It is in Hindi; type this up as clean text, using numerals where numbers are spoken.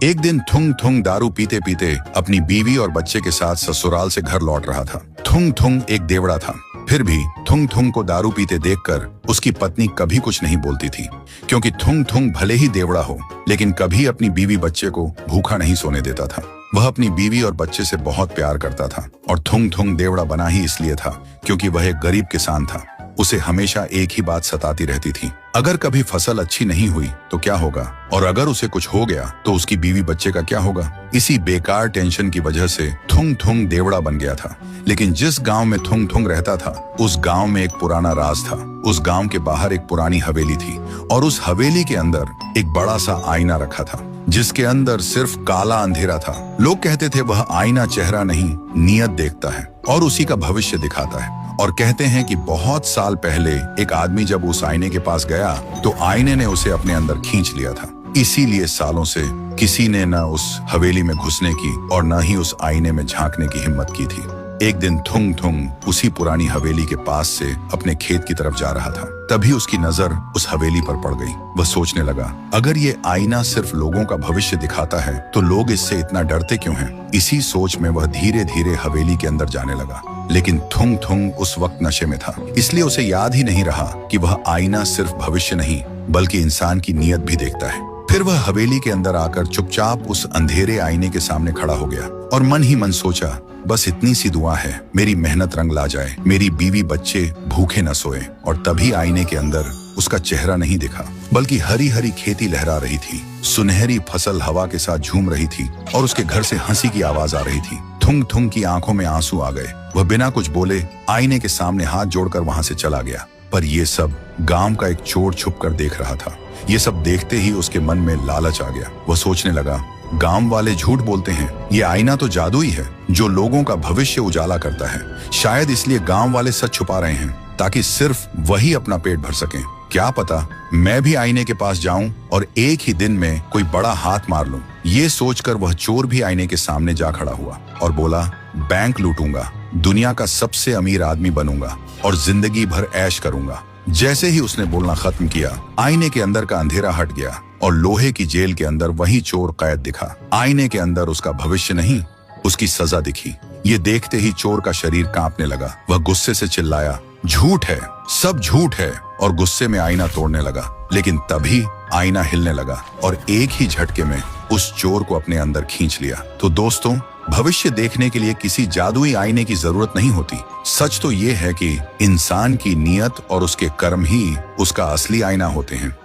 एक दिन थुंग थुंग दारू पीते पीते अपनी बीवी और बच्चे के साथ ससुराल से घर लौट रहा था। थुंग थुंग एक देवड़ा था, फिर भी थुंग थुंग को दारू पीते देखकर उसकी पत्नी कभी कुछ नहीं बोलती थी, क्योंकि थुंग थुंग भले ही देवड़ा हो लेकिन कभी अपनी बीवी बच्चे को भूखा नहीं सोने देता था। वह अपनी बीवी और बच्चे से बहुत प्यार करता था और थुंग थुंग देवड़ा बना ही इसलिए था क्योंकि वह एक गरीब किसान था। उसे हमेशा एक ही बात सताती रहती थी, अगर कभी फसल अच्छी नहीं हुई तो क्या होगा, और अगर उसे कुछ हो गया तो उसकी बीवी बच्चे का क्या होगा। इसी बेकार टेंशन की वजह से थुंग थुंग देवड़ा बन गया था। लेकिन जिस गांव में थुंग थुंग रहता था उस गांव में एक पुराना राज था। उस गांव के बाहर एक पुरानी हवेली थी और उस हवेली के अंदर एक बड़ा सा आईना रखा था जिसके अंदर सिर्फ काला अंधेरा था। लोग कहते थे वह आईना चेहरा नहीं नियत देखता है और उसी का भविष्य दिखाता है। और कहते हैं कि बहुत साल पहले एक आदमी जब उस आईने के पास गया तो आईने ने उसे अपने अंदर खींच लिया था। इसीलिए सालों से किसी ने न उस हवेली में घुसने की और न ही उस आईने में झांकने की हिम्मत की थी। एक दिन थुंग थुंग उसी पुरानी हवेली के पास से अपने खेत की तरफ जा रहा था, तभी उसकी नजर उस हवेली पर पड़ गई। वह सोचने लगा, अगर ये आईना सिर्फ लोगों का भविष्य दिखाता है तो लोग इससे इतना डरते क्यों हैं? इसी सोच में वह धीरे धीरे हवेली के अंदर जाने लगा। लेकिन थुंग थुंग उस वक्त नशे में था, इसलिए उसे याद ही नहीं रहा कि वह आईना सिर्फ भविष्य नहीं बल्कि इंसान की नीयत भी देखता है। फिर वह हवेली के अंदर आकर चुपचाप उस अंधेरे आईने के सामने खड़ा हो गया और मन ही मन सोचा, बस इतनी सी दुआ है, मेरी मेहनत रंग ला जाए, मेरी बीवी बच्चे भूखे न सोए। और तभी आईने के अंदर उसका चेहरा नहीं दिखा बल्कि हरी हरी खेती लहरा रही थी, सुनहरी फसल हवा के साथ झूम रही थी और उसके घर से हंसी की आवाज आ रही थी। थुंग थुंग की आंखों में आंसू आ गए। वह बिना कुछ बोले आईने के सामने हाथ जोड़कर वहां से चला गया। पर यह सब गांव का एक चोर छुप कर देख रहा था। ये सब देखते ही उसके मन में लालच आ गया। वह सोचने लगा, गांव वाले झूठ बोलते हैं, ये आईना तो जादुई है जो लोगों का भविष्य उजाला करता है। शायद इसलिए गांव वाले सच छुपा रहे हैं ताकि सिर्फ वही अपना पेट भर सकें। क्या पता मैं भी आईने के पास जाऊं और एक ही दिन में कोई बड़ा हाथ मार लूं। ये सोचकर वह चोर भी आईने के सामने जा खड़ा हुआ और बोला, बैंक लूटूंगा, दुनिया का सबसे अमीर आदमी बनूंगा और जिंदगी भर ऐश करूंगा। जैसे ही उसने बोलना खत्म किया, आईने के अंदर का अंधेरा हट गया और लोहे की जेल के अंदर वही चोर कैद दिखा। आईने के अंदर उसका भविष्य नहीं, उसकी सजा दिखी। ये देखते ही चोर का शरीर कांपने लगा। वह गुस्से से चिल्लाया, झूठ है, सब झूठ है, और गुस्से में आईना तोड़ने लगा। लेकिन तभी आईना हिलने लगा और एक ही झटके में उस चोर को अपने अंदर खींच लिया। तो दोस्तों, भविष्य देखने के लिए किसी जादुई आईने की जरूरत नहीं होती। सच तो ये है कि इंसान की नीयत और उसके कर्म ही उसका असली आईना होते हैं।